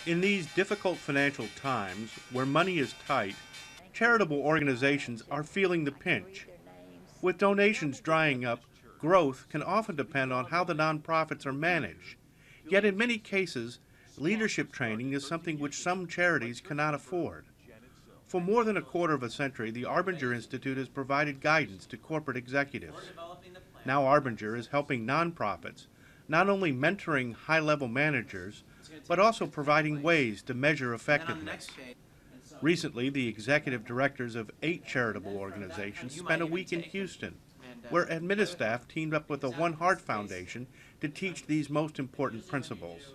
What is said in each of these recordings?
In these difficult financial times, where money is tight, charitable organizations are feeling the pinch. With donations drying up, growth can often depend on how the nonprofits are managed. Yet in many cases, leadership training is something which some charities cannot afford. For more than a quarter of a century, the Arbinger Institute has provided guidance to corporate executives. Now Arbinger is helping nonprofits, not only mentoring high-level managers, but also providing ways to measure effectiveness. Recently, the executive directors of 8 charitable organizations spent a week in Houston, where Administaff teamed up with the One Heart Foundation to teach these most important principles.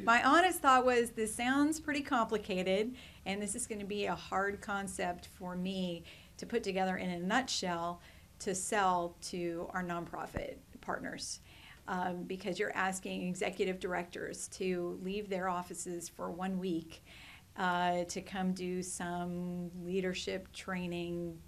My honest thought was, this sounds pretty complicated, and this is going to be a hard concept for me to put together in a nutshell to sell to our nonprofit partners. Because you're asking executive directors to leave their offices for 1 week to come do some leadership training,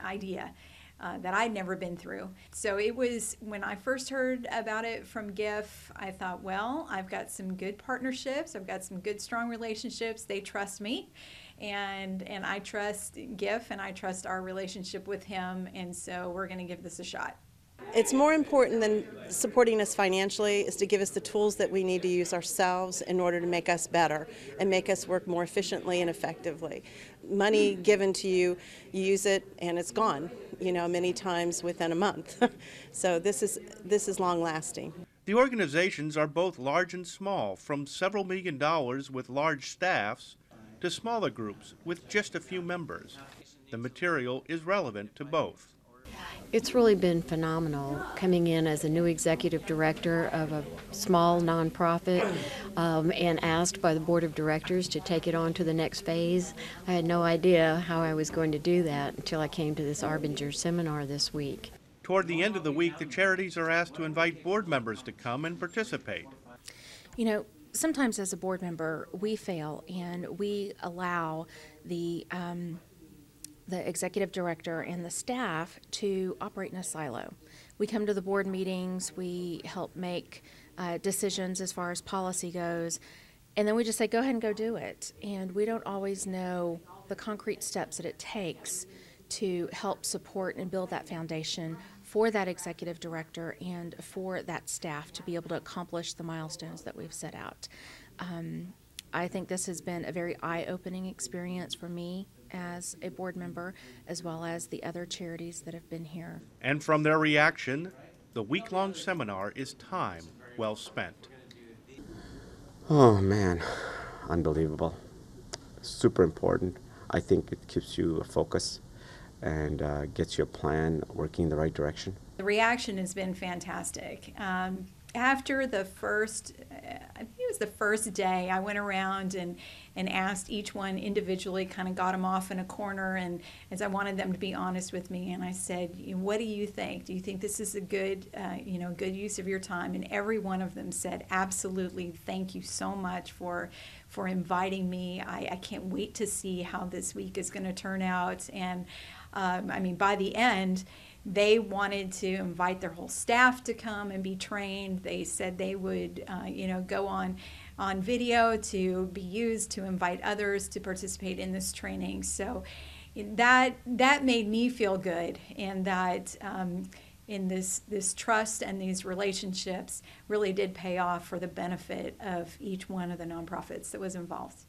idea that I'd never been through. So it was, when I first heard about it from GIF, I thought, well, I've got some good partnerships, I've got some good strong relationships, they trust me, and I trust GIF, and I trust our relationship with him, and so we're going to give this a shot. It's more important than supporting us financially is to give us the tools that we need to use ourselves in order to make us better and make us work more efficiently and effectively. Money given to you, you use it and it's gone, many times within a month. So this is long lasting. The organizations are both large and small, from several $1,000,000 with large staffs to smaller groups with just a few members. The material is relevant to both. It's really been phenomenal coming in as a new executive director of a small nonprofit and asked by the board of directors to take it on to the next phase. I had no idea how I was going to do that until I came to this Arbinger seminar this week. Toward the end of the week, the charities are asked to invite board members to come and participate. Sometimes as a board member, we fail and we allow the executive director and the staff to operate in a silo. We come to the board meetings, we help make decisions as far as policy goes, and then we just say, go ahead and go do it. And we don't always know the concrete steps that it takes to help support and build that foundation for that executive director and for that staff to be able to accomplish the milestones that we've set out. I think this has been a very eye-opening experience for me as a board member, as well as the other charities that have been here. And from their reaction, the week-long seminar is time well spent. Oh man, unbelievable. Super important. I think it keeps you focused and gets your plan working in the right direction. The reaction has been fantastic. After the first, I think it was the first day, I went around and asked each one individually, kind of got them off in a corner, and as I wanted them to be honest with me, and I said, what do you think? Do you think this is a good, good use of your time? And every one of them said, absolutely, thank you so much for inviting me. I can't wait to see how this week is going to turn out. And by the end, they wanted to invite their whole staff to come and be trained. They said they would, go on video to be used to invite others to participate in this training. So that made me feel good, and that in this trust and these relationships really did pay off for the benefit of each one of the nonprofits that was involved.